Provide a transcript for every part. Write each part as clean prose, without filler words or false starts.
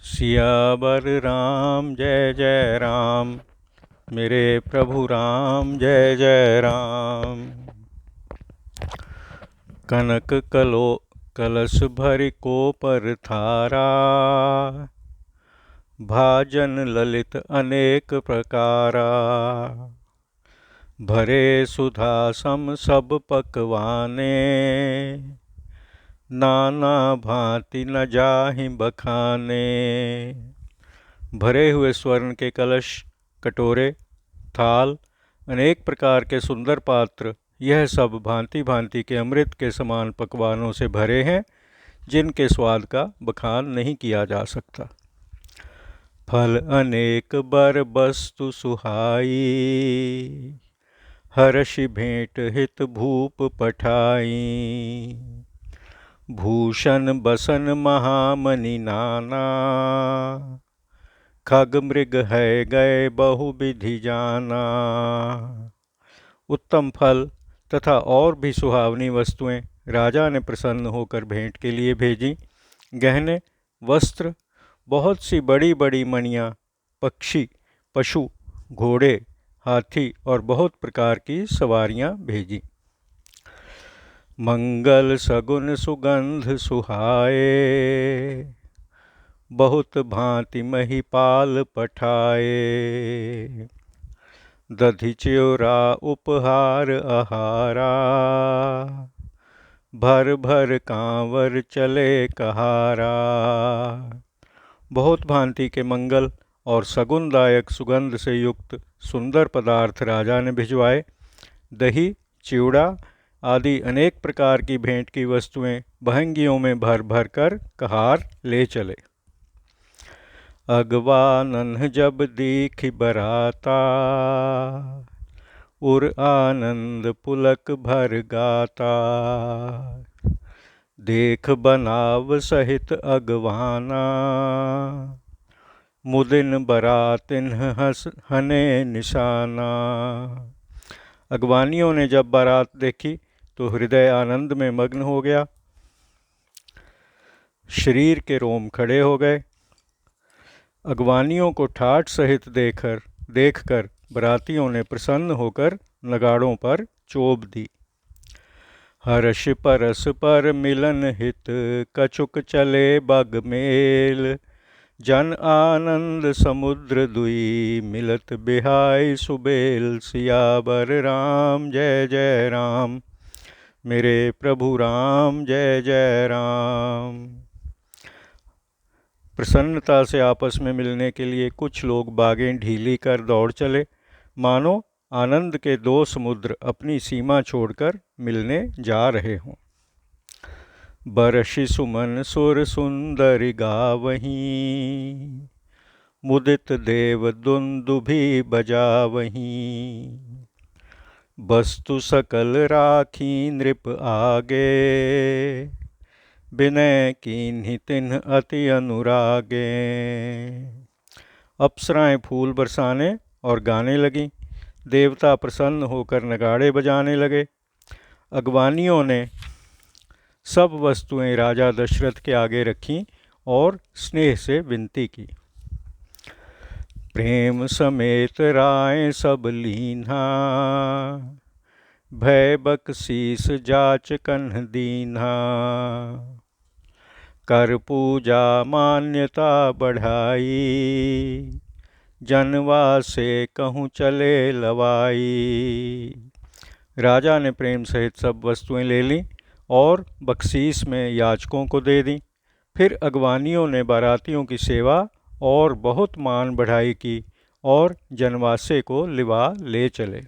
सियावर राम जय जय राम। मेरे प्रभु राम जय जय राम। कनक कलो कलश भरि को पर थारा, भाजन ललित अनेक प्रकारा। भरे सुधा सम सब पकवाने, नाना भांति न जाहि बखाने। भरे हुए स्वर्ण के कलश, कटोरे, थाल, अनेक प्रकार के सुंदर पात्र, यह सब भांति भांति के अमृत के समान पकवानों से भरे हैं, जिनके स्वाद का बखान नहीं किया जा सकता। फल अनेक बर वस्तु सुहाई, हर्षि भेंट हित भूप पठाई। भूषण बसन महामणि नाना, खग मृग है गए बहु विधि जाना। उत्तम फल तथा और भी सुहावनी वस्तुएं राजा ने प्रसन्न होकर भेंट के लिए भेजी। गहने, वस्त्र, बहुत सी बड़ी बड़ी मणियाँ, पक्षी, पशु, घोड़े, हाथी और बहुत प्रकार की सवारियाँ भेजी। मंगल सगुन सुगंध सुहाए, बहुत भांति महिपाल पठाए। दधि च्योरा उपहार आहारा, भर भर कांवर चले कहारा। बहुत भांति के मंगल और सगुनदायक सुगंध से युक्त सुंदर पदार्थ राजा ने भिजवाए। दही, चिवड़ा आदि अनेक प्रकार की भेंट की वस्तुएं बहंगियों में भर भर कर कहार ले चले। अगवानन जब दीख बराता, उर आनंद पुलक भर गाता। देख बनाव सहित अगवाना, मुदिन बरातिन हंस हने निशाना। अगवानियों ने जब बारात देखी तो हृदय आनंद में मग्न हो गया, शरीर के रोम खड़े हो गए। अगवानियों को ठाठ सहित देखकर बरातियों ने प्रसन्न होकर नगाड़ों पर चोब दी। हर्ष परस पर मिलन हित, कछुक चले बग मेल। जन आनंद समुद्र दुई, मिलत बिहाई सुबेल। सियावर राम जय जय राम। मेरे प्रभु राम जय जय राम। प्रसन्नता से आपस में मिलने के लिए कुछ लोग बागें ढीली कर दौड़ चले, मानो आनंद के दो समुद्र अपनी सीमा छोड़कर मिलने जा रहे हों। बरषि सुमन सुर सुंदर गावहीं, मुदित देव दुंदुभि बजावहीं। वस्तु सकल राखी नृप आगे, विनय कीन्हि तिन्ह अति अनुरागे। अप्सराएं फूल बरसाने और गाने लगीं। देवता प्रसन्न होकर नगाड़े बजाने लगे। अगवानियों ने सब वस्तुएं राजा दशरथ के आगे रखीं और स्नेह से विनती की। प्रेम समेत राय सब लीन्हा, भय बख्शीस जाच कन्ह दीन्हा। कर पूजा मान्यता बढ़ाई, जनवा से कहूँ चले लवाई। राजा ने प्रेम सहित सब वस्तुएं ले लीं और बख्शीस में याचकों को दे दी। फिर अगवानियों ने बारातियों की सेवा और बहुत मान बढ़ाई की और जनवासे को लिवा ले चले।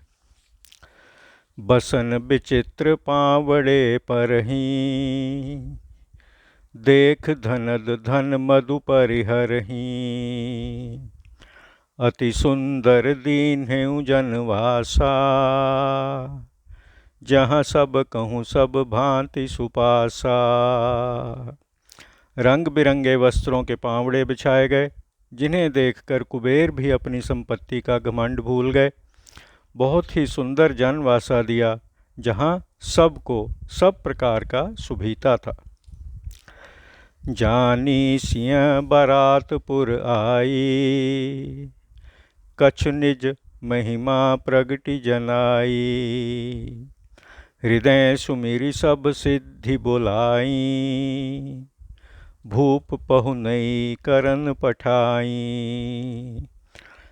बसन विचित्र पावड़े परहीं, देख धनद धन मधु परिहरहीं। अति सुंदर दीन्हु जनवासा, जहाँ सब कहूँ सब भांति सुपासा। रंग बिरंगे वस्त्रों के पावड़े बिछाए गए, जिन्हें देखकर कुबेर भी अपनी संपत्ति का घमंड भूल गए। बहुत ही सुंदर जनवासा दिया, जहाँ सबको सब प्रकार का सुभीता था। जानी सिंह बरातपुर आई, कछु निज महिमा प्रगति जनाई। हृदय सुमिरी सब सिद्धि बुलाई, भूप पहुनई करन पठाई।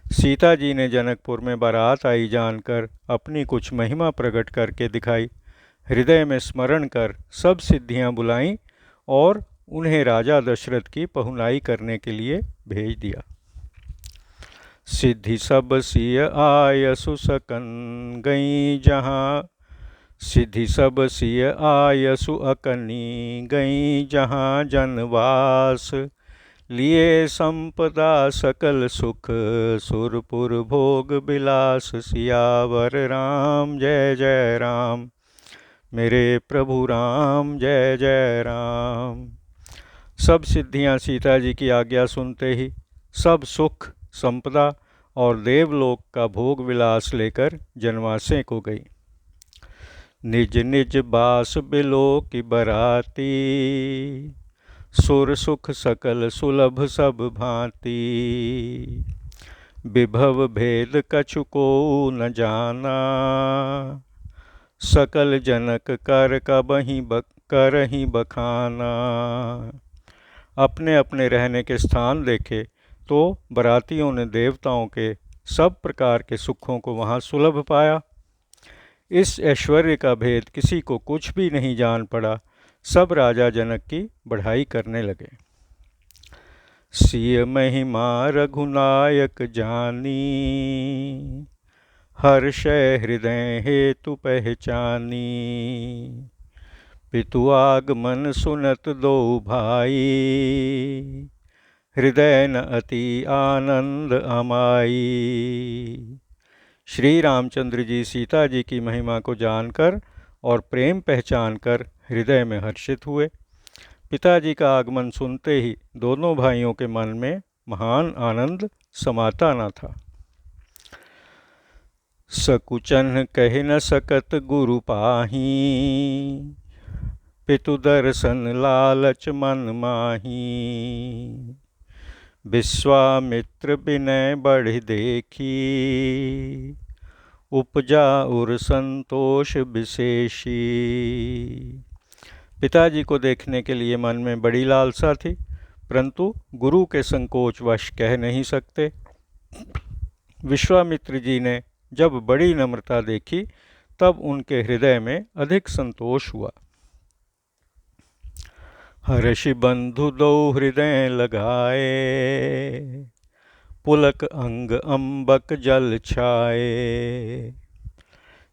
सीता जी ने जनकपुर में बारात आई जानकर अपनी कुछ महिमा प्रकट करके दिखाई। हृदय में स्मरण कर सब सिद्धियां बुलाईं और उन्हें राजा दशरथ की पहुनाई करने के लिए भेज दिया। सिद्धि सब सिय आयसु सकन गई जहाँ, सिद्धि सब सिय आयसु अकनी गई जहाँ जनवास। लिए संपदा सकल सुख सुरपुर भोग विलास। सियावर राम जय जय राम, मेरे प्रभु राम जय जय राम। सब सिद्धियां सीता जी की आज्ञा सुनते ही सब सुख संपदा और देवलोक का भोग विलास लेकर जनवासे को गई। निज निज बास बिलो की बराती, सुर सुख सकल सुलभ सब भांति। विभव भेद कछु को न जाना, सकल जनक कर करही बखाना। अपने अपने रहने के स्थान देखे तो बरातियों ने देवताओं के सब प्रकार के सुखों को वहाँ सुलभ पाया। इस ऐश्वर्य का भेद किसी को कुछ भी नहीं जान पड़ा। सब राजा जनक की बढ़ाई करने लगे। सिय महिमा रघुनायक जानी, हर्षय हृदय हेतु पहचानी। पितु आगमन सुनत दो भाई, हृदय न अति आनंद अमाई। श्री रामचंद्र जी सीता जी की महिमा को जानकर और प्रेम पहचान कर हृदय में हर्षित हुए। पिताजी का आगमन सुनते ही दोनों भाइयों के मन में महान आनंद समाता न था। सकुचन कह न सकत गुरु पाही, पितु दर्शन लालच मन माही। विश्वामित्र विनय बढ़ि देखी, उपजा उर संतोष विशेषी। पिताजी को देखने के लिए मन में बड़ी लालसा थी, परंतु गुरु के संकोचवश कह नहीं सकते। विश्वामित्र जी ने जब बड़ी नम्रता देखी तब उनके हृदय में अधिक संतोष हुआ। हर्षि बंधु दो हृदय लगाए, पुलक अंग अम्बक जल छाए।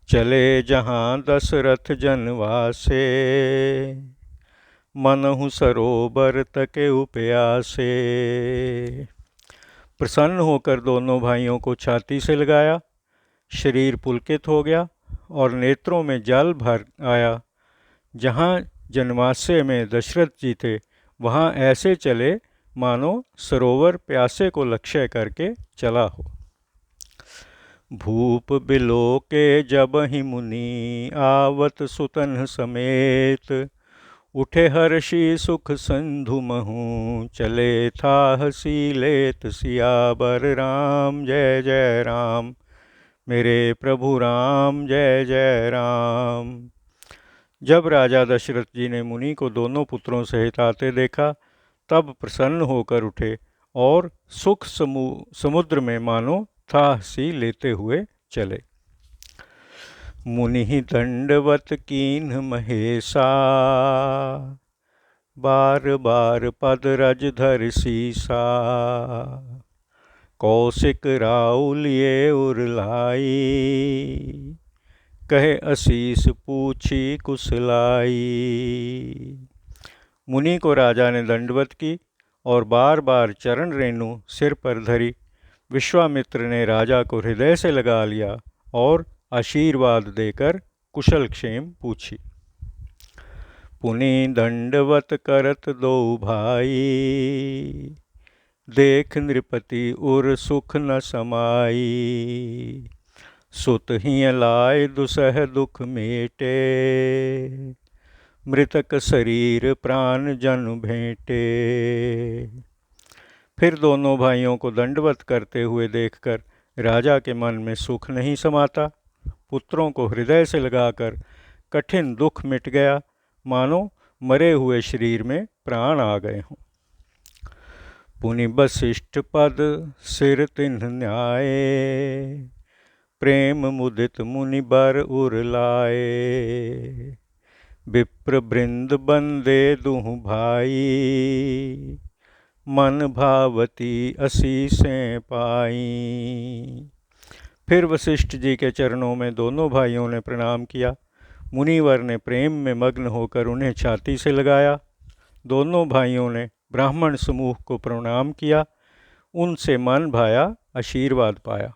चले जहाँ दशरथ जनवासे, मनहु सरोवर तके उपयासे। प्रसन्न होकर दोनों भाइयों को छाती से लगाया, शरीर पुलकित हो गया और नेत्रों में जल भर आया। जहाँ जनवासे में दशरथ जी थे वहाँ ऐसे चले मानो सरोवर प्यासे को लक्ष्य करके चला हो। भूप बिलो के जब ही मुनि, आवत सुतन समेत। उठे हर्षि सुख सिंधु महु, चले था हसी लेत। सियावर राम जय जय राम, मेरे प्रभु राम जय जय राम। जब राजा दशरथ जी ने मुनि को दोनों पुत्रों सहित आते देखा तब प्रसन्न होकर उठे और सुख समुद्र में मानो था हंसी लेते हुए चले। मुनि दंडवत कीन्ह महेशा, बार बार पद रज धर सीसा। कौशिक राउलिए उरलाई, कहे असीस पूछी कुशलाई। मुनि को राजा ने दंडवत की और बार बार चरण रेणु सिर पर धरी। विश्वामित्र ने राजा को हृदय से लगा लिया और आशीर्वाद देकर कुशल क्षेम पूछी। पुनि दंडवत करत दो भाई, देख नृपति उर सुख न समाई। सुत ही लाय दुसह दुख मेटे, मृतक शरीर प्राण जन भेंटे। फिर दोनों भाइयों को दंडवत करते हुए देखकर राजा के मन में सुख नहीं समाता। पुत्रों को हृदय से लगाकर कठिन दुख मिट गया, मानो मरे हुए शरीर में प्राण आ गए हों। पुनि वशिष्ठ पद सिर तिन्ह न्याय, प्रेम मुदित मुनि बर उर लाए। विप्र वृंद बंदे दुह भाई, मन भावती असीसें पाई। फिर वशिष्ठ जी के चरणों में दोनों भाइयों ने प्रणाम किया। मुनिवर ने प्रेम में मग्न होकर उन्हें छाती से लगाया। दोनों भाइयों ने ब्राह्मण समूह को प्रणाम किया, उनसे मन भाया, आशीर्वाद पाया।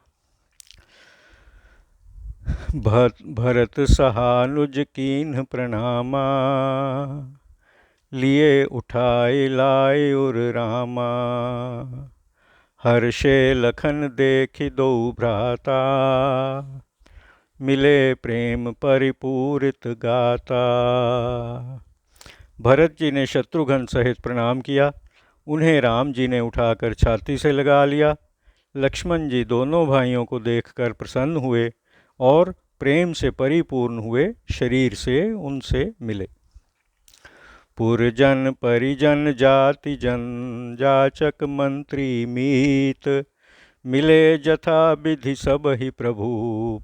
भरत सहानुज कीन्ह प्रणामा, लिए उठाए लाए उर रामा। हर्षे लखन देखि दो भ्राता, मिले प्रेम परिपूरित गाता। भरत जी ने शत्रुघ्न सहित प्रणाम किया। उन्हें राम जी ने उठाकर छाती से लगा लिया। लक्ष्मण जी दोनों भाइयों को देखकर प्रसन्न हुए और प्रेम से परिपूर्ण हुए शरीर से उनसे मिले। पुरजन परिजन जाति जन, जाचक मंत्री मीत। मिले जथा विधि सब ही प्रभु,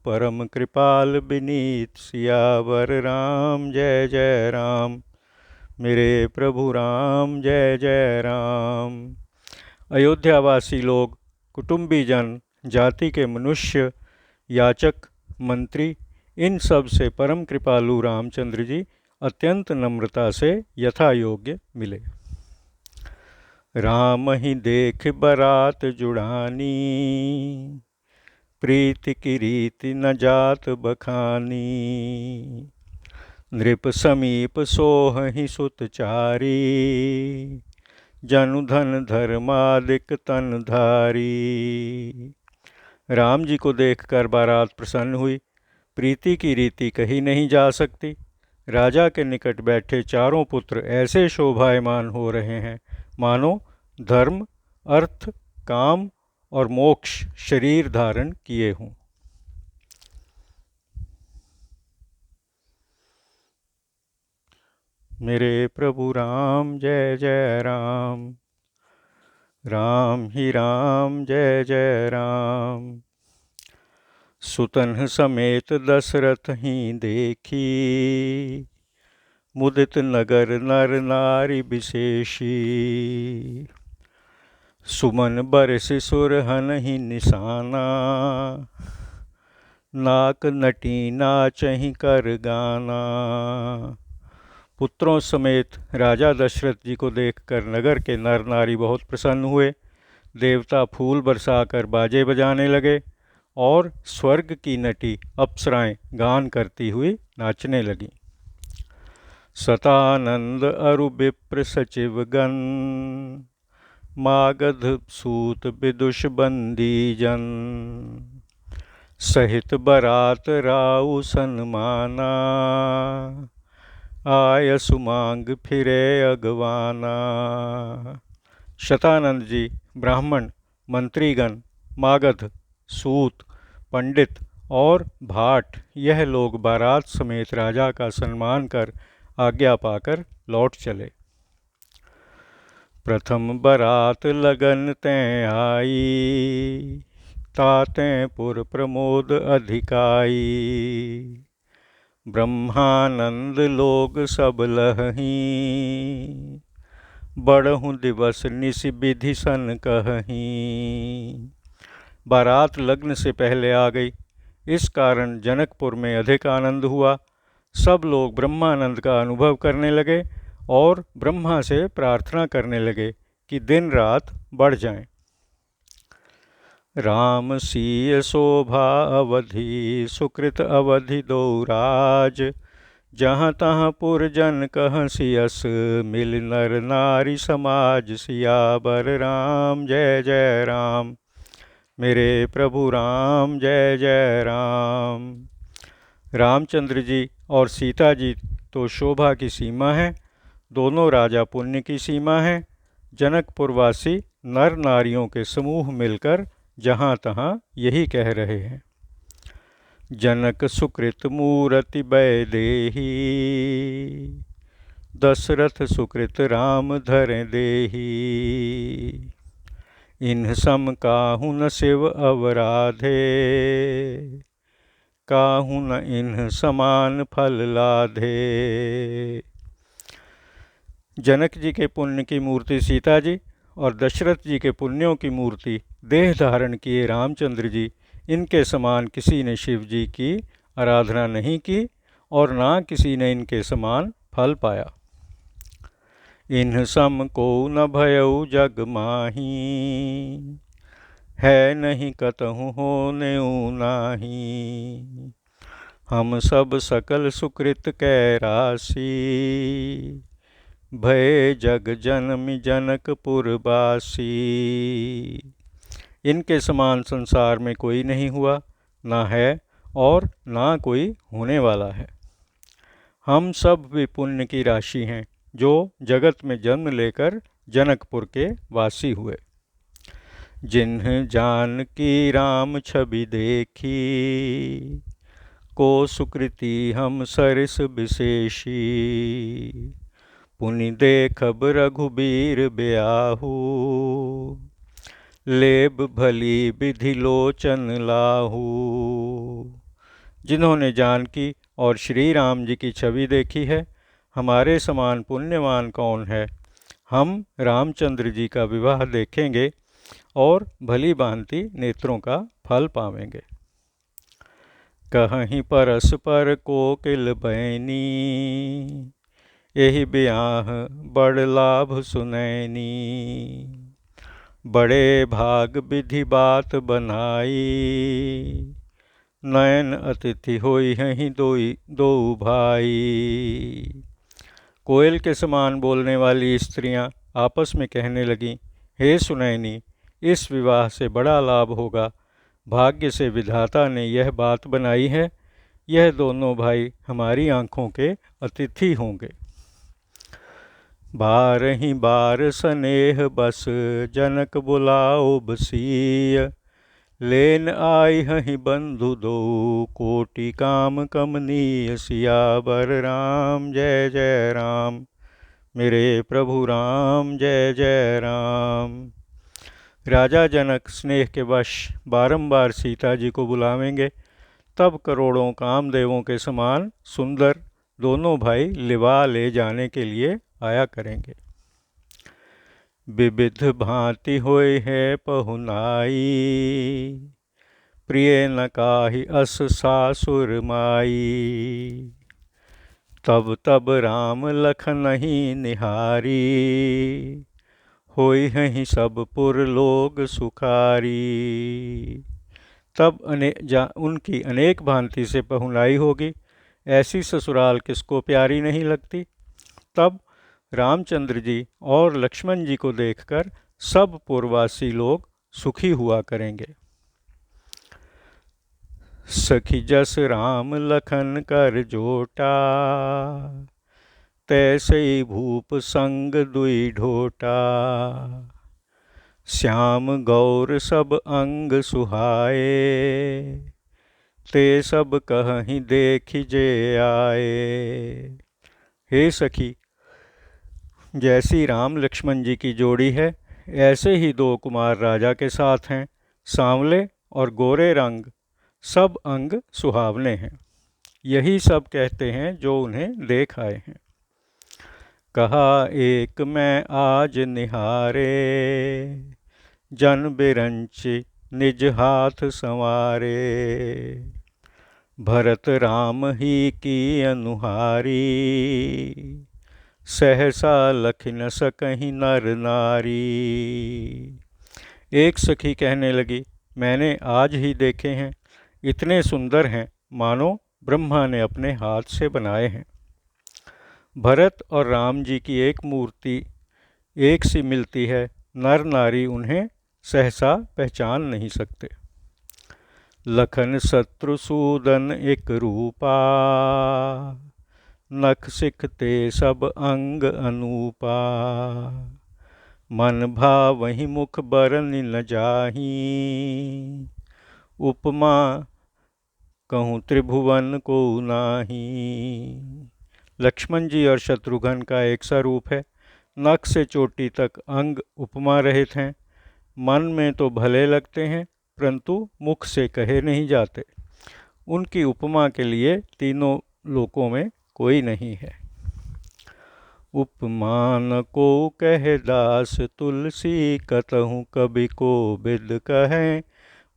परम कृपाल विनीत। सियावर राम जय जय राम, मेरे प्रभु राम जय जय राम। अयोध्यावासी लोग, कुटुंबीजन, जाति के मनुष्य, याचक, मंत्री, इन सब से परम कृपालु रामचंद्र जी अत्यंत नम्रता से यथा योग्य मिले। राम ही देख बरात जुड़ानी, प्रीति की रीति न जात बखानी। नृप समीप सोहहि सुतचारी, जनु धन धर्मादिक तन धारी। राम जी को देखकर बारात प्रसन्न हुई। प्रीति की रीति कही नहीं जा सकती। राजा के निकट बैठे चारों पुत्र ऐसे शोभायमान हो रहे हैं मानो धर्म, अर्थ, काम और मोक्ष शरीर धारण किए हों। मेरे प्रभु राम जय जय राम, राम ही राम जय जय राम। सुतन समेत दशरथ ही देखी, मुदित नगर नर नारी विशेषी। सुमन बरस सुरहन ही निशाना, नाक नटी नाचहि कर गाना। पुत्रों समेत राजा दशरथ जी को देखकर नगर के नर नारी बहुत प्रसन्न हुए। देवता फूल बरसाकर बाजे बजाने लगे और स्वर्ग की नटी अप्सराएं गान करती हुई नाचने लगीं। सतानंद अरु विप्र सचिव गण, मागध सूत विदुष बंदी जन। सहित बरात राउ सन्माना, आय सुमांग फिरे अगवाना। शतानंद जी, ब्राह्मण, मंत्रीगण, मागध, सूत, पंडित और भाट, यह लोग बारात समेत राजा का सम्मान कर आज्ञा पाकर लौट चले। प्रथम बरात लगन तैं आई, तातें पुर प्रमोद अधिकाई। ब्रह्मानंद लोग सब लहहीं, बड़हु दिवस निस विधि सन कहहीं। बारात लग्न से पहले आ गई, इस कारण जनकपुर में अधिक आनंद हुआ। सब लोग ब्रह्मानंद का अनुभव करने लगे और ब्रह्मा से प्रार्थना करने लगे कि दिन रात बढ़ जाएं। राम सीय शोभा अवधि, सुकृत अवधि दो राज। जहाँ तहाँ पुरजन कहसी यस, मिल नर नारी समाज। सियावर राम जय जय राम, मेरे प्रभु राम जय जय राम। रामचंद्र जी और सीता जी तो शोभा की सीमा है, दोनों राजा पुण्य की सीमा है। जनकपुरवासी नर नारियों के समूह मिलकर जहाँ तहाँ यही कह रहे हैं। जनक सुकृत मूरति बैदेही, दशरथ सुकृत राम धर देही। इन्ह सम काहू न शिव अवराधे, काहू न इन्ह समान फल लाधे। जनक जी के पुण्य की मूर्ति सीता जी और दशरथ जी के पुण्यों की मूर्ति देह धारण किए रामचंद्र जी, इनके समान किसी ने शिव जी की आराधना नहीं की और ना किसी ने इनके समान फल पाया। इन्ह सम को न भयउ जग माही, है नहीं कतहु होने नाही। हम सब सकल सुकृत कै राशि, भय जग जनमि जनकपुर बासी। इनके समान संसार में कोई नहीं हुआ, ना है और ना कोई होने वाला है। हम सब भी पुण्य की राशि हैं जो जगत में जन्म लेकर जनकपुर के वासी हुए। जिन्ह जान की राम छवि देखी, को सुकृति हम सरिस विशेषी। पुनि देखब रघुबीर ब्याहू, लेब भली विधि लोचन लाहू। जिन्होंने जानकी और श्री राम जी की छवि देखी है, हमारे समान पुण्यवान कौन है। हम रामचंद्र जी का विवाह देखेंगे और भली भांति नेत्रों का फल पावेंगे। कहीं परस पर कोकिल बैनी, यही ब्याह बड़ लाभ सुनैनी। बड़े भाग विधि बात बनाई, नयन अतिथि होई हैं दो भाई। कोयल के समान बोलने वाली स्त्रियां आपस में कहने लगीं, हे सुनैनी, इस विवाह से बड़ा लाभ होगा। भाग्य से विधाता ने यह बात बनाई है, यह दोनों भाई हमारी आँखों के अतिथि होंगे। बारही बार स्नेह बस जनक बुलाओ बसीय, लेन आई हहि बंधु दो कोटि काम कमनीय। सियावर राम जय जय राम, मेरे प्रभु राम जय जय राम। राजा जनक स्नेह के वश बारंबार सीता जी को बुलावेंगे, तब करोड़ों कामदेवों के समान सुंदर दोनों भाई लिवा ले जाने के लिए आया करेंगे। विविध भांति होय है पहुनाई, प्रिय न काहि अस सासुर माई। तब तब राम लखनहि निहारी, होई हैं सब पुर लोग सुखारी। तब उनकी अनेक भांति से पहुनाई होगी, ऐसी ससुराल किसको प्यारी नहीं लगती। तब रामचंद्र जी और लक्ष्मण जी को देखकर सब पुरवासी लोग सुखी हुआ करेंगे। सखी जस राम लखन कर जोटा, तैसे भूप संग दुई ढोटा। श्याम गौर सब अंग सुहाए, ते सब कहीं देखि जे आए। हे सखी, जैसी राम लक्ष्मण जी की जोड़ी है, ऐसे ही दो कुमार राजा के साथ हैं। सांवले और गोरे रंग, सब अंग सुहावने हैं। यही सब कहते हैं जो उन्हें देख आए हैं। कहा एक मैं आज निहारे, जन बिरंच निज हाथ संवारे। भरत राम ही की अनुहारी, सहसा लख न सकहीं नर नारी। एक सखी कहने लगी, मैंने आज ही देखे हैं, इतने सुंदर हैं मानो ब्रह्मा ने अपने हाथ से बनाए हैं। भरत और राम जी की एक मूर्ति एक सी मिलती है, नर नारी उन्हें सहसा पहचान नहीं सकते। लखन शत्रुसूदन एक रूपा, नख सिखते सब अंग अनूपा। मन भावहि मुख बरनि न जाही, उपमा कहूँ त्रिभुवन को नाही। लक्ष्मण जी और शत्रुघ्न का एक सा रूप है। नख से चोटी तक अंग उपमा रहित हैं। मन में तो भले लगते हैं, परंतु मुख से कहे नहीं जाते। उनकी उपमा के लिए तीनों लोकों में कोई नहीं है। उपमान को कह दास तुलसी, कतहु कवि को बिद कहें।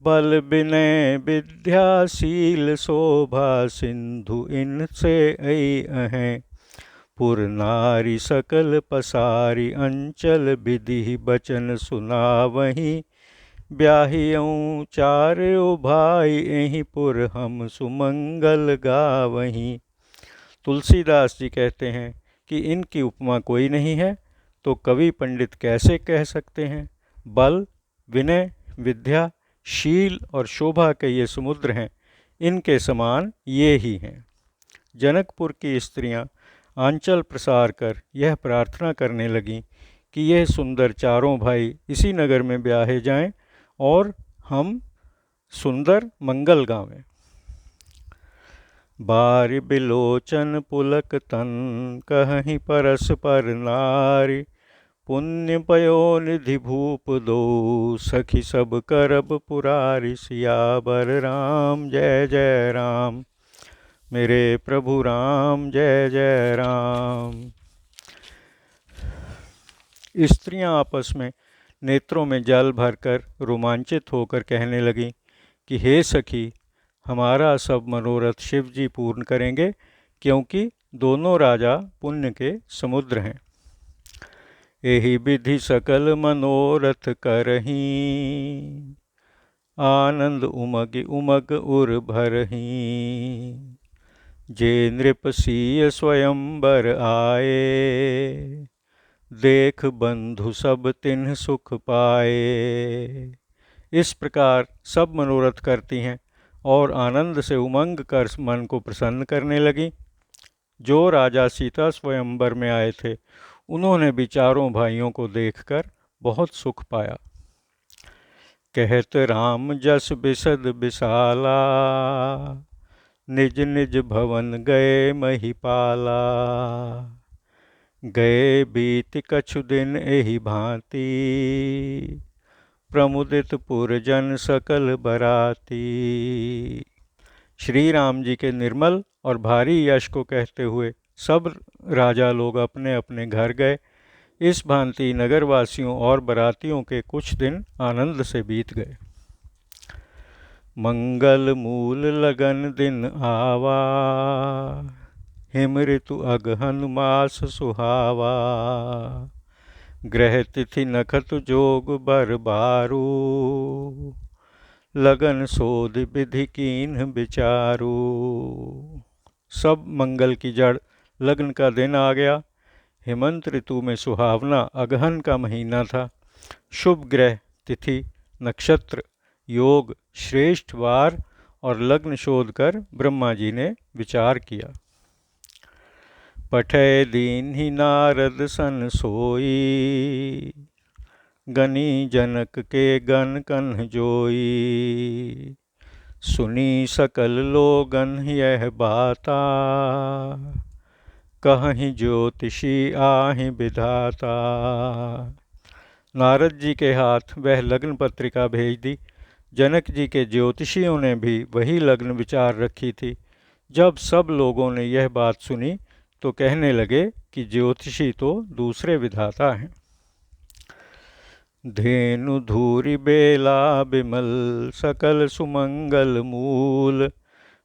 बल विनय विद्याशील शोभा, सिंधु इनसे ऐ अहें। पुर नारी सकल पसारी, अंचल विधि बचन सुनावहीं। ब्याहियों चार्यो भाई, एहि पुर हम सुमंगल गावहीं। तुलसीदास जी कहते हैं कि इनकी उपमा कोई नहीं है, तो कवि पंडित कैसे कह सकते हैं। बल, विनय, विद्या, शील और शोभा के ये समुद्र हैं, इनके समान ये ही हैं। जनकपुर की स्त्रियां आंचल प्रसार कर यह प्रार्थना करने लगीं कि यह सुंदर चारों भाई इसी नगर में ब्याहे जाएं और हम सुंदर मंगल गावें। बारि बिलोचन पुलक तन, कहीं परस्पर नारी। पुण्य पयो निधि भूप दो, सखी सब करब पुरारी। सियावर राम जय जय राम, मेरे प्रभु राम जय जय राम। स्त्रियां आपस में नेत्रों में जल भरकर रोमांचित होकर कहने लगीं कि हे सखी, हमारा सब मनोरथ शिव जी पूर्ण करेंगे, क्योंकि दोनों राजा पुण्य के समुद्र हैं। एहि विधि सकल मनोरथ करहीं, आनंद उमग उमग उर भरहीं। जे नृप सिय स्वयंवर आए, देख बंधु सब तिन्ह सुख पाए। इस प्रकार सब मनोरथ करती हैं और आनंद से उमंग कर मन को प्रसन्न करने लगी। जो राजा सीता स्वयंवर में आए थे, उन्होंने भी चारों भाइयों को देखकर बहुत सुख पाया। कहत राम जस बिसद बिसाला, निज निज भवन गए महिपाला। गए बीत कछु दिन एहि भांति, प्रमुदित पुरजन सकल बराती। श्री राम जी के निर्मल और भारी यश को कहते हुए सब राजा लोग अपने अपने घर गए। इस भांति नगरवासियों और बरातियों के कुछ दिन आनंद से बीत गए। मंगल मूल लगन दिन आवा, हिम ऋतु अगहन मास सुहावा। ग्रह तिथि नखत जोग बर बारू, लगन सोध विधि कीन्ह विचारू। सब मंगल की जड़ लग्न का दिन आ गया। हेमंत ऋतु में सुहावना अगहन का महीना था। शुभ ग्रह, तिथि, नक्षत्र, योग, श्रेष्ठ वार और लग्न शोध कर ब्रह्मा जी ने विचार किया। पठय दीन्हि नारद सन सोई, गनी जनक के गन कन्ह जोई। सुनी सकल लोगन यह बाता, कहीं ज्योतिषी आहि विधाता। नारद जी के हाथ वह लग्न पत्रिका भेज दी। जनक जी के ज्योतिषियों ने भी वही लग्न विचार रखी थी। जब सब लोगों ने यह बात सुनी तो कहने लगे कि ज्योतिषी तो दूसरे विधाता हैं। धेनु धूरि बेला बिमल, सकल सुमंगल मूल।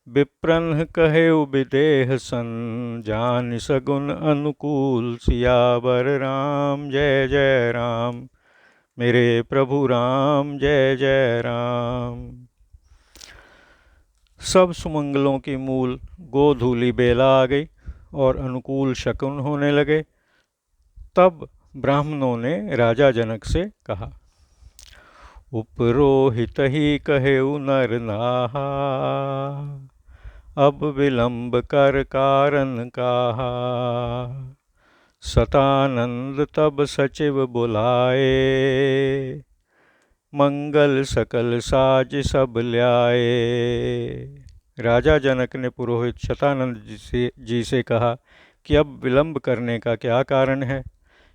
विप्रन्ह कहेउ विदेह सन, जान सगुन अनुकूल। सियावर राम जय जय राम, मेरे प्रभु राम जय जय राम। सब सुमंगलों की मूल गोधूली बेला आ गई और अनुकूल शकुन होने लगे। तब ब्राह्मणों ने राजा जनक से कहा, उपरोहित ही कहेउ नर नाहा, अब विलंब कर कारण कहा। सतानंद तब सचिव बुलाए, मंगल सकल साज सब ल्याए। राजा जनक ने पुरोहित शतानंद जी से कहा कि अब विलंब करने का क्या कारण है।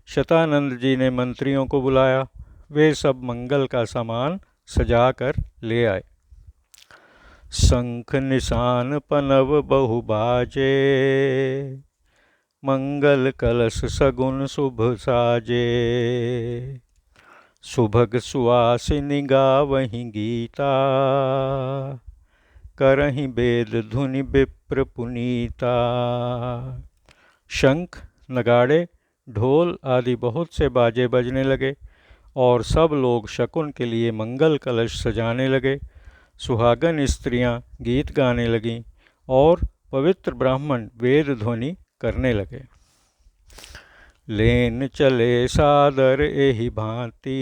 शतानंद जी ने मंत्रियों को बुलाया, वे सब मंगल का सामान सजा कर ले आए। शंख निशान पनव बहु बाजे, मंगल कलश सगुन शुभ साजे। सुभग सुवासिनी गावहीं गीता, करहीं वेद धुनि विप्र पुनीता। शंख, नगाड़े, ढोल आदि बहुत से बाजे बजने लगे और सब लोग शकुन के लिए मंगल कलश सजाने लगे। सुहागन स्त्रियां गीत गाने लगीं और पवित्र ब्राह्मण वेद ध्वनि करने लगे। लेन चले सादर एहि भांति,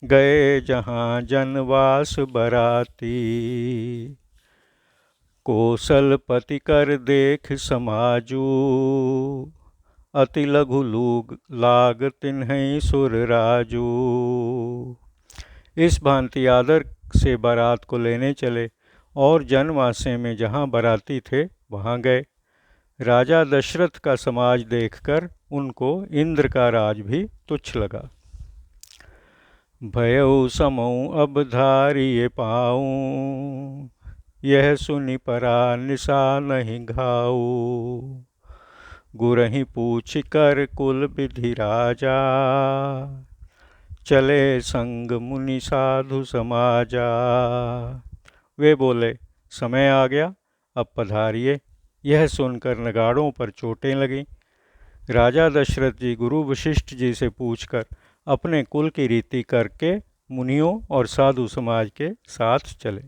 गए जहाँ जनवास बराती। कौशलपति कर देख समाजू, अति लघु लूग लाग तिन्हैं सुर राजू। इस भांति आदर से बारात को लेने चले और जनवासे में जहाँ बाराती थे वहाँ गए। राजा दशरथ का समाज देखकर उनको इंद्र का राज भी तुच्छ लगा। भयउ समऊ अब धारिये पाऊँ, यह सुनि परा निशा नहीं घाऊ। गुरहि पूछ कर कुल विधि राजा, चले संग मुनि साधु समाजा। वे बोले, समय आ गया, अब पधारिए। यह सुनकर नगाड़ों पर चोटें लगीं। राजा दशरथ जी गुरु वशिष्ठ जी से पूछकर अपने कुल की रीति करके मुनियों और साधु समाज के साथ चले।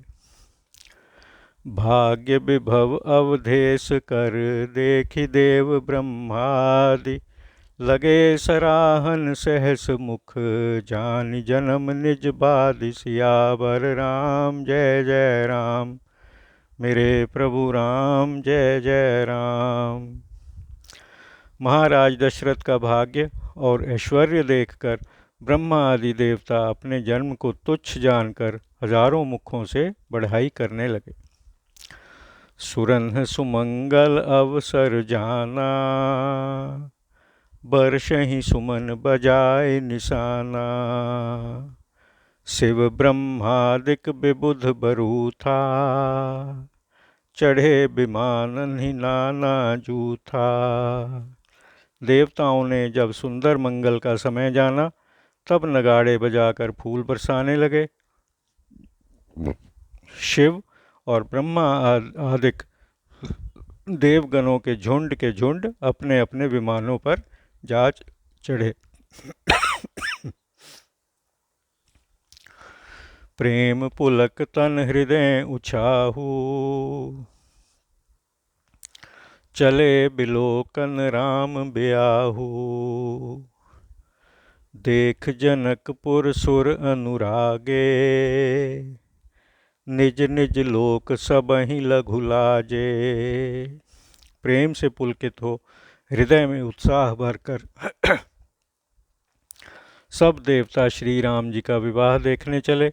भाग्य विभव अवधेश कर, देखि देव ब्रह्मादि। लगे सराहन सहस मुख, जानि जन्म निज बादि। सियावर राम जय जय राम, मेरे प्रभु राम जय जय राम। महाराज दशरथ का भाग्य और ऐश्वर्य देखकर ब्रह्मा आदि देवता अपने जन्म को तुच्छ जानकर हजारों मुखों से बढ़ाई करने लगे। सुरन्ह सुमंगल अवसर जाना, बरसहि सुमन बजाए निशाना। शिव ब्रह्मादिक विबुध बरूथा, चढ़े विमान ही नाना जूथा। देवताओं ने जब सुंदर मंगल का समय जाना तब नगाड़े बजाकर फूल बरसाने लगे। शिव और ब्रह्मा आदिक देवगणों के झुंड अपने अपने विमानों पर जा चढ़े। प्रेम पुलक तन हृदय उछाहू, चले बिलोकन राम ब्याहू। देख जनकपुर सुर अनुरागे, निज निज लोक सबहि लघु लाजे। प्रेम से पुलकित हो हृदय में उत्साह भरकर सब देवता श्री राम जी का विवाह देखने चले।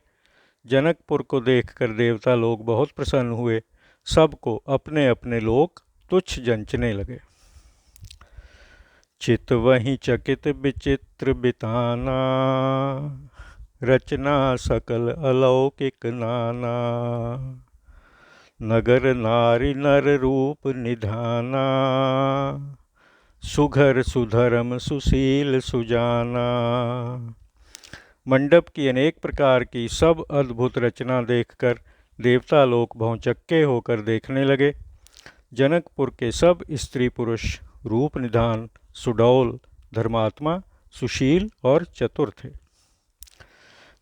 जनकपुर को देखकर देवता लोग बहुत प्रसन्न हुए। सबको अपने अपने लोक तुच्छ जंचने लगे। चित वहीं चकित विचित्र बिताना, रचना सकल अलौकिक नाना। नगर नारी नर रूप निधाना, सुघर सुधर्म सुशील सुजाना। मंडप की अनेक प्रकार की सब अद्भुत रचना देखकर देवता लोक भौचक्के होकर देखने लगे। जनकपुर के सब स्त्री पुरुष रूप निधान, सुडौल, धर्मात्मा, सुशील और चतुर थे।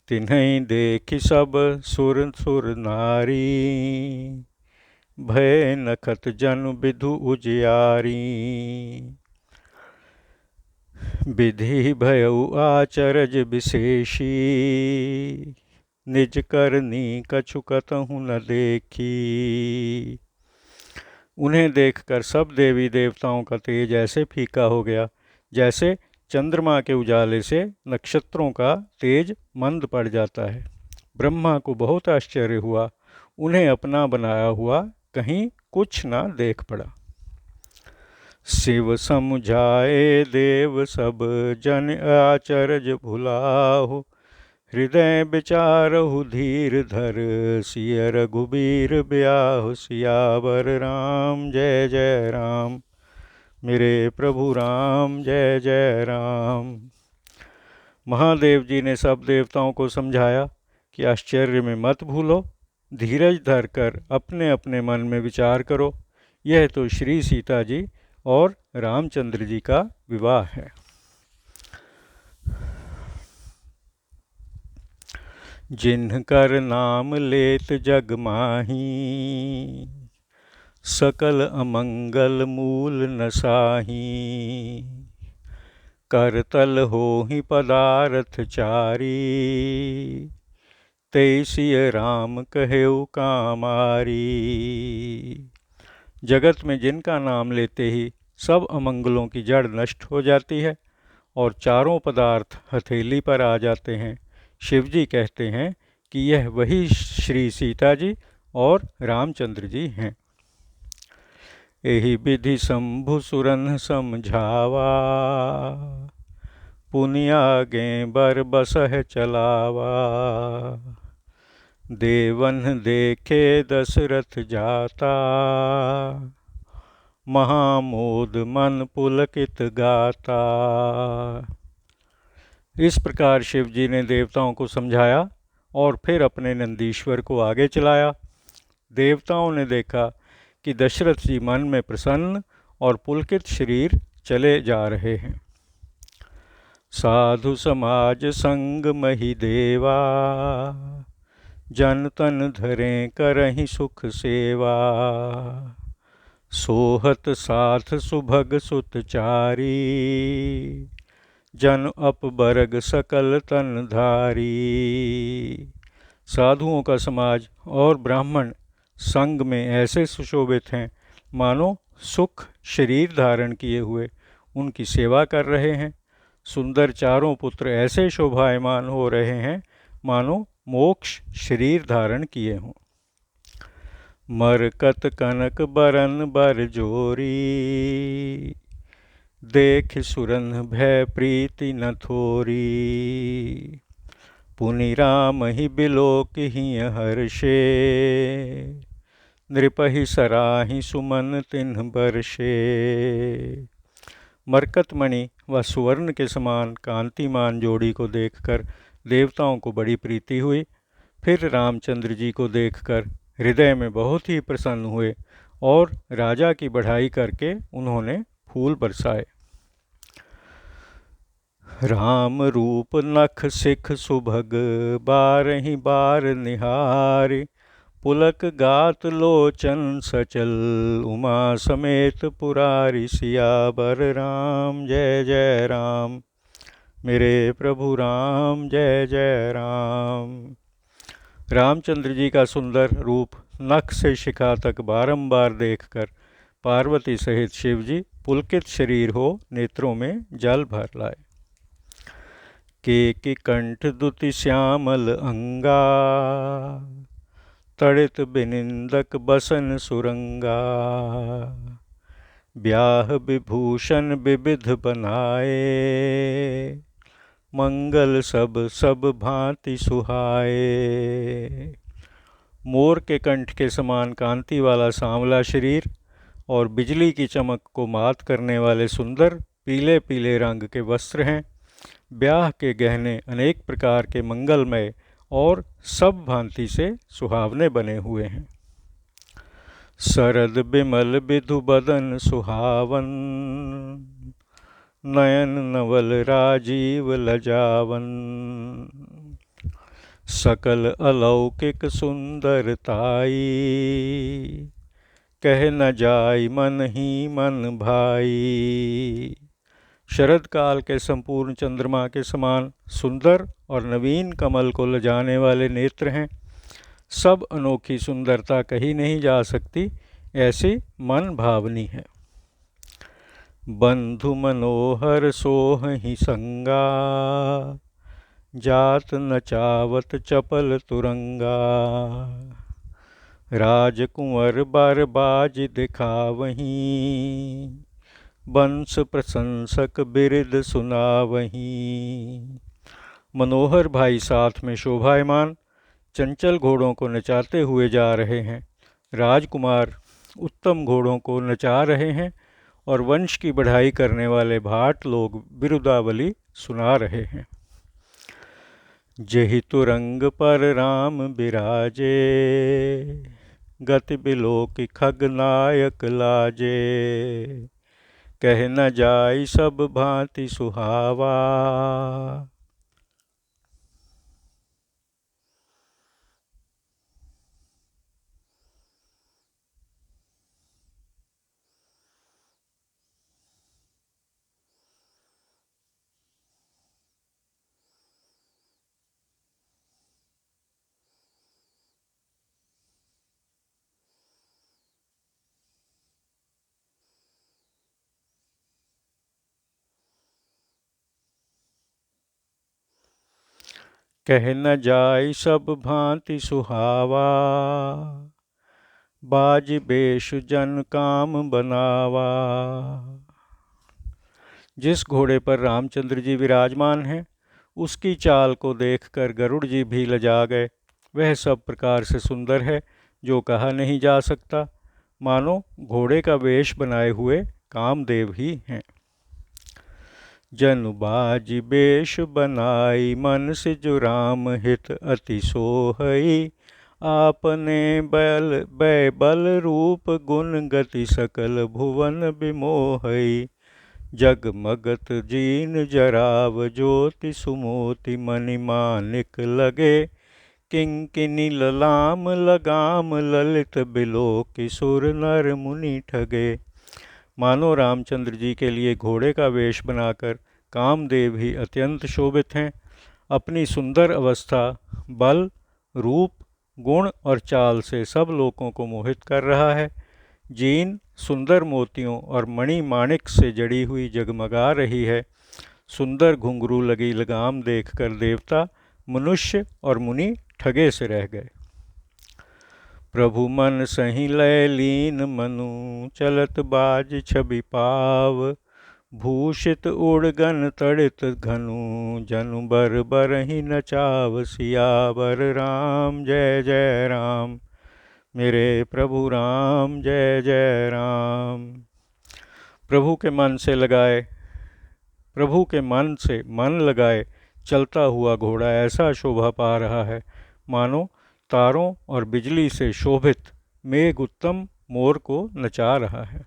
तिन्हीं देखि सब सुर सुर नारी, भय नखत जनु विधु उजियारी। विधि भयउ आचरज विशेषी, निज करनी कछु कतहु न देखी। उन्हें देखकर सब देवी देवताओं का तेज ऐसे फीका हो गया जैसे चंद्रमा के उजाले से नक्षत्रों का तेज मंद पड़ जाता है। ब्रह्मा को बहुत आश्चर्य हुआ, उन्हें अपना बनाया हुआ कहीं कुछ ना देख पड़ा। शिव समुझाए देव सब जन आचरज भुलाहु, हृदय विचारहु धीर धर सिय रघुबीर ब्याहु। सियावर राम जय जय राम, मेरे प्रभु राम जय जय राम। महादेव जी ने सब देवताओं को समझाया कि आश्चर्य में मत भूलो, धीरज धरकर अपने अपने मन में विचार करो। यह तो श्री सीता जी और रामचंद्र जी का विवाह है। जिन्हकर नाम लेत जग माही, सकल अमंगल मूल न साही। करतल होहि पदारथ चारी, तैसिय राम कहेउ कामारी। जगत में जिनका नाम लेते ही सब अमंगलों की जड़ नष्ट हो जाती है और चारों पदार्थ हथेली पर आ जाते हैं। शिवजी कहते हैं कि यह वही श्री सीता जी और रामचंद्र जी हैं। एहि विधि शंभु सुरन समझावा, पुनियागे बर बसह चलावा। देवन देखे दशरथ जाता, महामोद मन पुलकित गाता। इस प्रकार शिवजी ने देवताओं को समझाया और फिर अपने नंदीश्वर को आगे चलाया। देवताओं ने देखा कि दशरथ जी मन में प्रसन्न और पुलकित शरीर चले जा रहे हैं। साधु समाज संग मही देवा, जन तन धरें करहि सुख सेवा। सोहत साथ सुभग सुत चारी, जन अपबरग सकल तन धारी। साधुओं का समाज और ब्राह्मण संग में ऐसे सुशोभित हैं मानो सुख शरीर धारण किए हुए उनकी सेवा कर रहे हैं। सुंदर चारों पुत्र ऐसे शोभायमान हो रहे हैं मानो मोक्ष शरीर धारण किए हों। मरकत कनक बरन बर जोरी, देख सुरन भय प्रीति न थोरी। पुनि राम ही बिलोक ही हर्षे, नृपहि सराहि सुमन तिन्ह बरषे। मरकतमणि व सुवर्ण के समान कांतिमान जोड़ी को देखकर देवताओं को बड़ी प्रीति हुई। फिर रामचंद्र जी को देखकर हृदय में बहुत ही प्रसन्न हुए और राजा की बढ़ाई करके उन्होंने फूल बरसाए। राम रूप नख सिख सुभग, बारहि बार निहारि। पुलक गात लोचन सचल, उमा समेत पुरारी। सियावर राम जय जय राम, मेरे प्रभु राम जय जय राम। रामचंद्र जी का सुंदर रूप नख से शिखा तक बारंबार देखकर पार्वती सहित शिवजी पुलकित शरीर हो नेत्रों में जल भर लाए। केकि कंठ दुति श्यामल अंगा, तड़ित बिनिंदक बसन सुरंगा। ब्याह विभूषण विविध बनाए, मंगल सब सब भांति सुहाए। मोर के कंठ के समान कांति वाला सांवला शरीर और बिजली की चमक को मात करने वाले सुंदर पीले पीले रंग के वस्त्र हैं। ब्याह के गहने अनेक प्रकार के मंगलमय और सब भांति से सुहावने बने हुए हैं। शरद बिमल बिधु बदन सुहावन, नयन नवल राजीव लजावन। सकल अलौकिक सुंदरताई, कह न जाय मन ही मन भाई। शरद काल के संपूर्ण चंद्रमा के समान सुंदर और नवीन कमल को लजाने वाले नेत्र हैं। सब अनोखी सुंदरता कही नहीं जा सकती, ऐसी मन भावनी है। बंधु मनोहर सोहि संगा, जात नचावत चपल तुरंगा। राजकुंवर बर बाज दिखावहीं, वंश प्रशंसक बिरद सुनावहीं। मनोहर भाई साथ में शोभायमान चंचल घोड़ों को नचाते हुए जा रहे हैं। राजकुमार उत्तम घोड़ों को नचा रहे हैं और वंश की बढ़ाई करने वाले भाट लोग बिरुदावली सुना रहे हैं। जेहि तुरंग पर राम बिराजे, गति बिलोकि खगनायक लाजे। कह न जाई सब भांति सुहावा, कह न जाई सब भांति सुहावा। बाज बेश जन काम बनावा। जिस घोड़े पर रामचंद्र जी विराजमान हैं, उसकी चाल को देखकर गरुड़ जी भी लजा गए। वह सब प्रकार से सुंदर है जो कहा नहीं जा सकता, मानो घोड़े का वेश बनाए हुए कामदेव ही हैं। जनु बाज बेश बनाई, मन से जो राम हित अति सोहई। आपने बल रूप गुण गति सकल भुवन विमोहई। जगमगत जीन जराव ज्योति सुमोति, मणि मानिक लगे। किंकिनी ललाम लगाम, ललित बिलोकि सुर नर मुनि ठगे। मानो रामचंद्र जी के लिए घोड़े का वेश बनाकर कामदेव ही अत्यंत शोभित हैं। अपनी सुंदर अवस्था, बल, रूप, गुण और चाल से सब लोगों को मोहित कर रहा है। जीन सुंदर मोतियों और मणि माणिक से जड़ी हुई जगमगा रही है। सुंदर घुंघरू लगी लगाम देखकर देवता, मनुष्य और मुनि ठगे से रह गए। प्रभु मन सही लय लीन मनु, चलत बाज छवि पाव। भूषित उड़गन तड़ित घनु, जनु बर बरहि नचाव। सियावर राम जय जय राम, मेरे प्रभु राम जय जय राम। प्रभु के मन से मन लगाए चलता हुआ घोड़ा ऐसा शोभा पा रहा है, मानो तारों और बिजली से शोभित मेघ उत्तम मोर को नचा रहा है।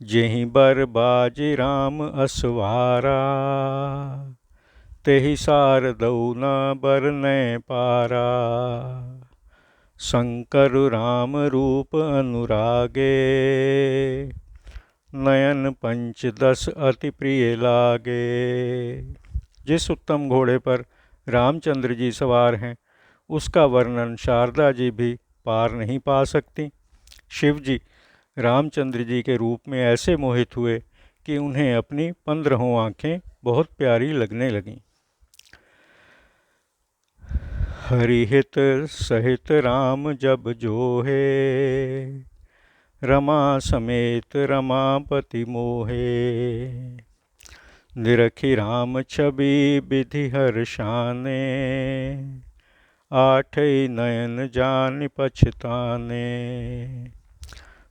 जेहि बर बाजी राम असवारा, तेहि सारदऊ न बरनय पारा। शंकर राम रूप अनुरागे, नयन पंचदश अति प्रिय लागे। जिस उत्तम घोड़े पर रामचंद्र जी सवार हैं, उसका वर्णन शारदा जी भी पार नहीं पा सकती। शिव जी रामचंद्र जी के रूप में ऐसे मोहित हुए कि उन्हें अपनी 15 आँखें बहुत प्यारी लगने लगीं। हरिहित सहित राम जब जोहे, रमा समेत रमापति मोहे। निरखी राम छवि विधि हर्षाने, आठई नयन जान पछताने।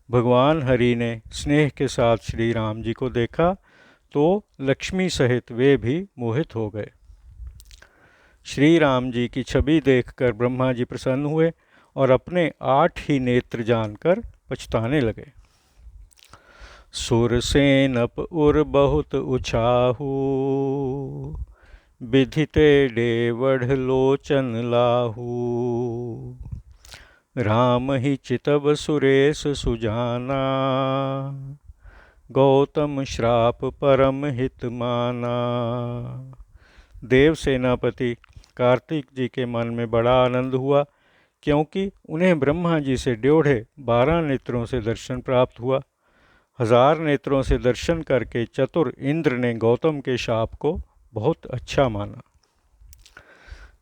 भगवान हरि ने स्नेह के साथ श्री राम जी को देखा तो लक्ष्मी सहित वे भी मोहित हो गए। श्री राम जी की छवि देखकर ब्रह्मा जी प्रसन्न हुए और अपने 8 ही नेत्र जानकर पछताने लगे। सुरसेनप उर बहुत उछाहू, विधिते डेवढ़ लोचन लाहू। राम ही चितव सुरेश सुजाना, गौतम श्राप परम हित माना। देव सेनापति कार्तिक जी के मन में बड़ा आनंद हुआ, क्योंकि उन्हें ब्रह्मा जी से ड्योढ़े 12 नेत्रों से दर्शन प्राप्त हुआ। 1000 नेत्रों से दर्शन करके चतुर इंद्र ने गौतम के शाप को बहुत अच्छा माना।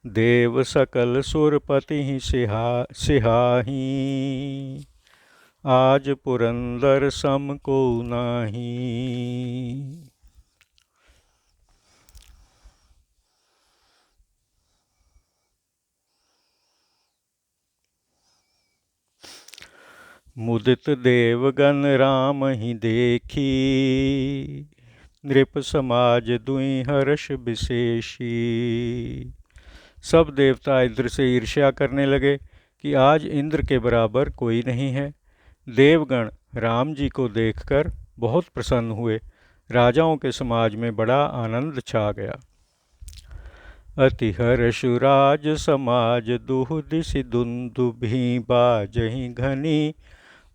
देव सकल सुरपति सिहाही, आज पुरंदर सम को नाही। मुदित देवगण राम ही देखी, नृप समाज दुई हर्ष विशेषी। सब देवता इंद्र से ईर्ष्या करने लगे कि आज इंद्र के बराबर कोई नहीं है। देवगण राम जी को देखकर बहुत प्रसन्न हुए। राजाओं के समाज में बड़ा आनंद छा गया। अति हर्ष राज समाज दुह दिशि दुन्दुभि बाजहि घनी,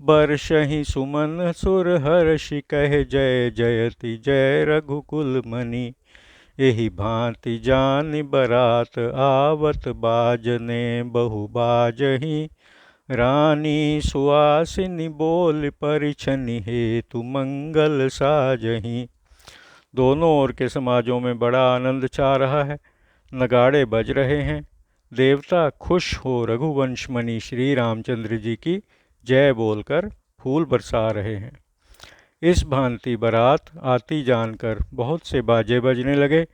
बरसहि सुमन सुर हर्षि कह जय जयति जय रघुकुल मनि। एहि भांति जानि बरात आवत बाजने बहु बाजहि, रानी सुआसिनी बोल परिछनि हेतु मंगल साजहि। दोनों ओर के समाजों में बड़ा आनंद छा रहा है। नगाड़े बज रहे हैं। देवता खुश हो रघुवंशमणि श्री रामचंद्र जी की जय बोलकर फूल बरसा रहे हैं। इस भांति बारात आती जानकर बहुत से बाजे बजने लगे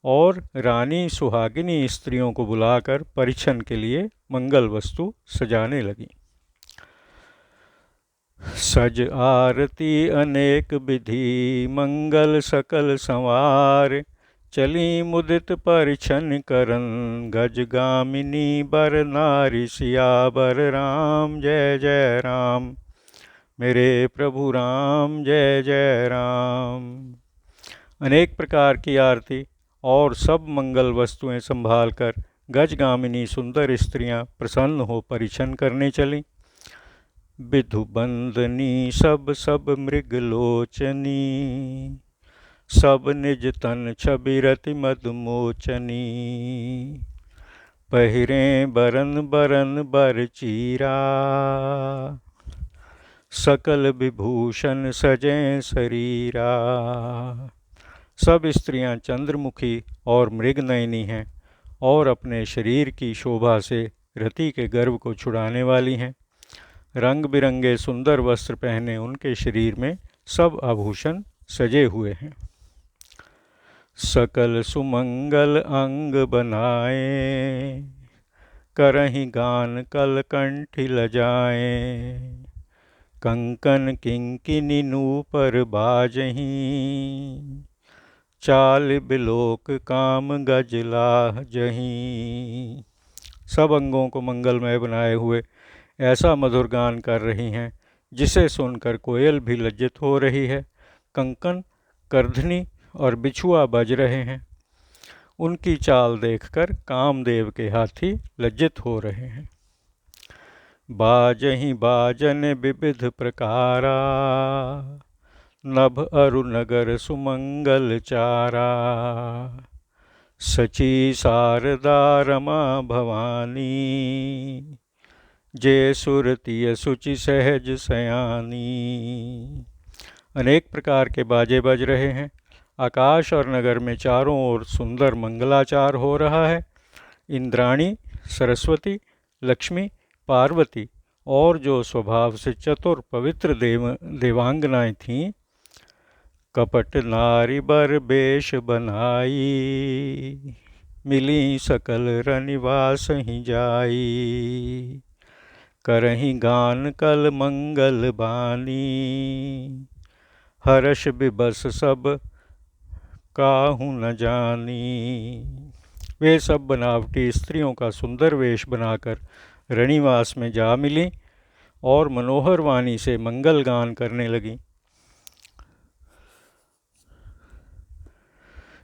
और रानी सुहागिनी स्त्रियों को बुलाकर परिछन के लिए मंगल वस्तु सजाने लगी। सज आरती अनेक विधि मंगल सकल संवार, चली मुदित परिछन करन गजगामिनी बर नारी। सियावर राम जय जय राम, मेरे प्रभु राम जय जय राम। अनेक प्रकार की आरती और सब मंगल वस्तुएं संभालकर गजगामिनी सुंदर स्त्रियां प्रसन्न हो परिछन करने चलीं। विधु बंदनी सब सब मृगलोचनी, सब निज तन छबिरति मदमोचनी। पहिरे बरन बरन बर चीरा, सकल विभूषण सजे शरीरा। सब स्त्रियां चंद्रमुखी और मृगनयनी हैं और अपने शरीर की शोभा से रति के गर्व को छुड़ाने वाली हैं। रंग बिरंगे सुंदर वस्त्र पहने उनके शरीर में सब आभूषण सजे हुए हैं। सकल सुमंगल अंग बनाए, करहि गान कल कंठी लजाए। कंकन किंकिनी नूपर बाजहि, चाल बिलोक काम गजलाह जहीं। सब अंगों को मंगलमय बनाए हुए ऐसा मधुर गान कर रही हैं जिसे सुनकर कोयल भी लज्जित हो रही है। कंकन, करधनी और बिछुआ बज रहे हैं। उनकी चाल देखकर कामदेव के हाथी लज्जित हो रहे हैं। बाजहि बाजन विविध प्रकारा, नभ अरु नगर सुमंगल चारा। सची शारदा रमा भवानी, जे सुरतीय सुचि सहज सयानी। अनेक प्रकार के बाजे बज रहे हैं। आकाश और नगर में चारों ओर सुंदर मंगलाचार हो रहा है। इंद्राणी, सरस्वती, लक्ष्मी, पार्वती और जो स्वभाव से चतुर पवित्र देवांगनाएं थीं, कपट नारी बर बेश बनाई। मिली सकल रनिवास ही जाई, करहि गान कल मंगल बानी। हर्ष बिबस सब काहू न जानी। वे सब बनावटी स्त्रियों का सुंदर वेश बनाकर रनिवास में जा मिली और मनोहर वाणी से मंगल गान करने लगीं।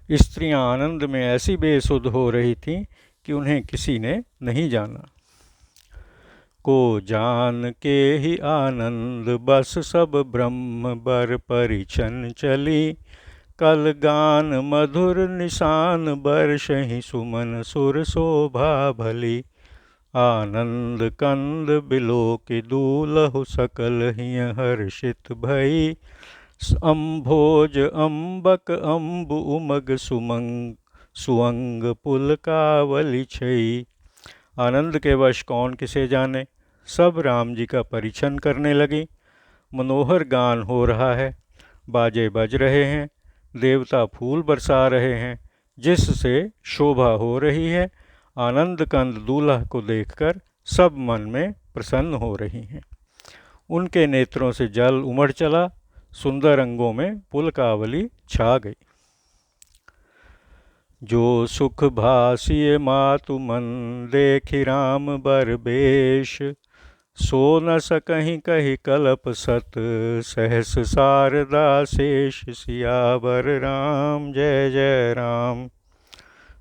स्त्रियां आनंद में ऐसी बेसुध हो रही थीं कि उन्हें किसी ने नहीं जाना। को जान के ही आनंद बस सब ब्रह्म बर परिछन चली। कल गान मधुर निशान बरषहि सुमन सुर शोभा भली। आनंद कंद बिलोकि दूलहु सकल हिय हर्षित भई। अम्भोज अम्बक अम्बु उमग सुमंग सुअंग पुलकावली छई। आनंद के वश कौन किसे जाने। सब राम जी का परिछन करने लगी। मनोहर गान हो रहा है, बाजे बज रहे हैं, देवता फूल बरसा रहे हैं, जिससे शोभा हो रही है। आनंद कंद दूल्हा को देखकर सब मन में प्रसन्न हो रही हैं। उनके नेत्रों से जल उमड़ चला, सुंदर अंगों में पुलकावली छा गई। जो सुख भासिए मातु मन देखि राम बर बेश। सो न सकहीं कहि कलप सत सहस शारदा शेष। सियावर राम जय जय राम,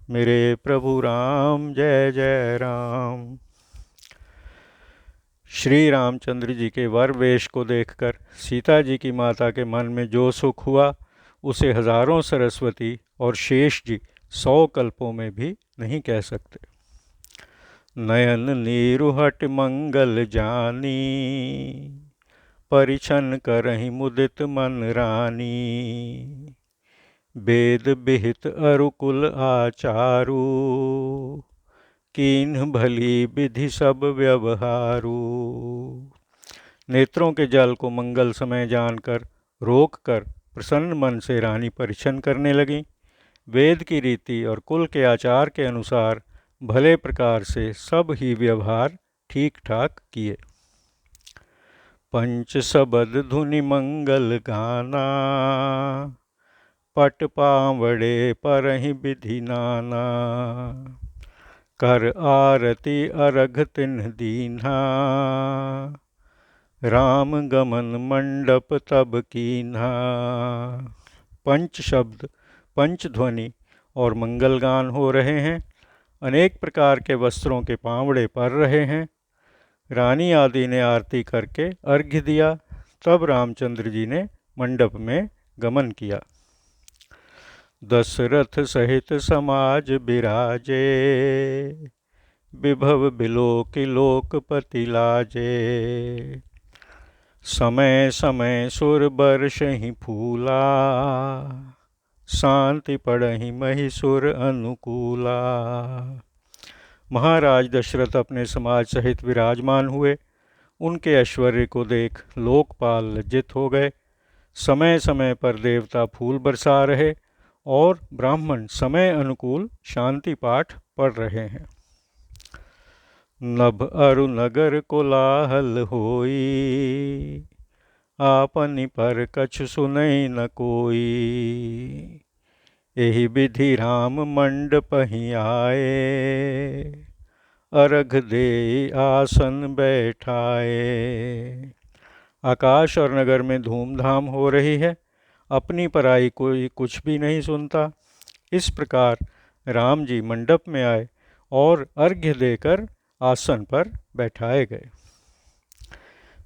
मेरे प्रभु राम जय जय राम। श्री रामचंद्र जी के वर वेश को देखकर सीता जी की माता के मन में जो सुख हुआ, उसे हजारों सरस्वती और शेष जी 100 कल्पों में भी नहीं कह सकते। नयन नीरुहट मंगल जानी, परिछन करहि मुदित मन रानी। वेद विहित अरुकुल आचारू, कीन्ह भली विधि सब व्यवहारू। नेत्रों के जल को मंगल समय जानकर रोककर प्रसन्न मन से रानी परिछन करने लगी। वेद की रीति और कुल के आचार के अनुसार भले प्रकार से सब ही व्यवहार ठीक ठाक किए। पंच सबद धुनि मंगल गाना, पट पावड़े परहि विधि नाना। कर आरती अरघ तिन्ह दीन्हा, राम गमन मंडप तब कीन्हा। पंच शब्द, पंच ध्वनि और मंगलगान हो रहे हैं। अनेक प्रकार के वस्त्रों के पावड़े पर रहे हैं। रानी आदि ने आरती करके अर्घ्य दिया। तब रामचंद्र जी ने मंडप में गमन किया। दशरथ सहित समाज बिराजे, विभव बिलोकि लोकपति लाजे। समय समय सुर बरषहि फूला, शांति पड़हि महिसुर अनुकूला। महाराज दशरथ अपने समाज सहित विराजमान हुए। उनके ऐश्वर्य को देख लोकपाल लज्जित हो गए। समय समय पर देवता फूल बरसा रहे और ब्राह्मण समय अनुकूल शांति पाठ पढ़ रहे हैं। नभ अरु नगर कोलाहल होई, आपनि पर कछु सुनई न कोई। एहि विधि राम मंडपहि आए, अर्घ दे आसन बैठाए। आकाश और नगर में धूमधाम हो रही है, अपनी पराई कोई कुछ भी नहीं सुनता। इस प्रकार राम जी मंडप में आए और अर्घ्य देकर आसन पर बैठाए गए।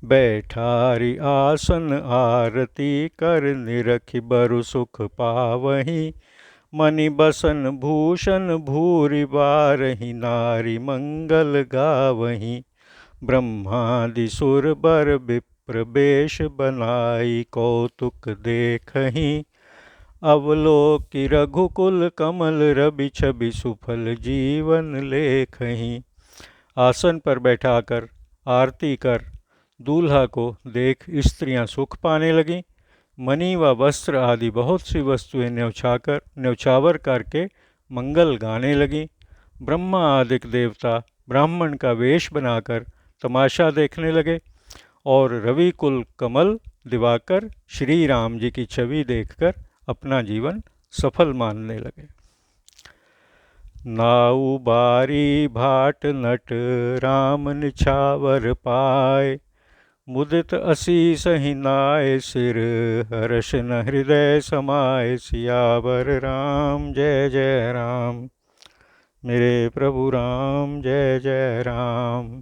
बैठारी आसन आरती कर, निरखि बरु सुख पावहीं। मणि बसन भूषण भूरि बारहि, नारी मंगल गावहीं। ब्रह्मादि सुर बर विप्र बेश बनाई, कौतुक देखहीं। अवलोकि रघुकुल कमल, रवि छवि सुफल जीवन लेखहीं। आसन पर बैठाकर आरती कर दूल्हा को देख स्त्रियां सुख पाने लगीं। मणि व वस्त्र आदि बहुत सी वस्तुएं न्यौछावर करके मंगल गाने लगीं। ब्रह्मा आदिक देवता ब्राह्मण का वेश बनाकर तमाशा देखने लगे और रवि कुल कमल दिवाकर श्री राम जी की छवि देखकर अपना जीवन सफल मानने लगे। नाऊ बारी भाट नट, राम निछावर पाए। मुदित असीस ही नाय सिर, हर्ष न हृदय समाय। सियावर राम जय जय राम, मेरे प्रभु राम जय जय राम।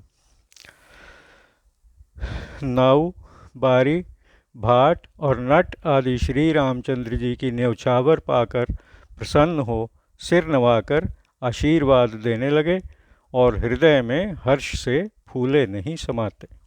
नाऊ, बारी, भाट और नट आदि श्री रामचंद्र जी की न्यौछावर पाकर प्रसन्न हो सिर नवाकर आशीर्वाद देने लगे और हृदय में हर्ष से फूले नहीं समाते।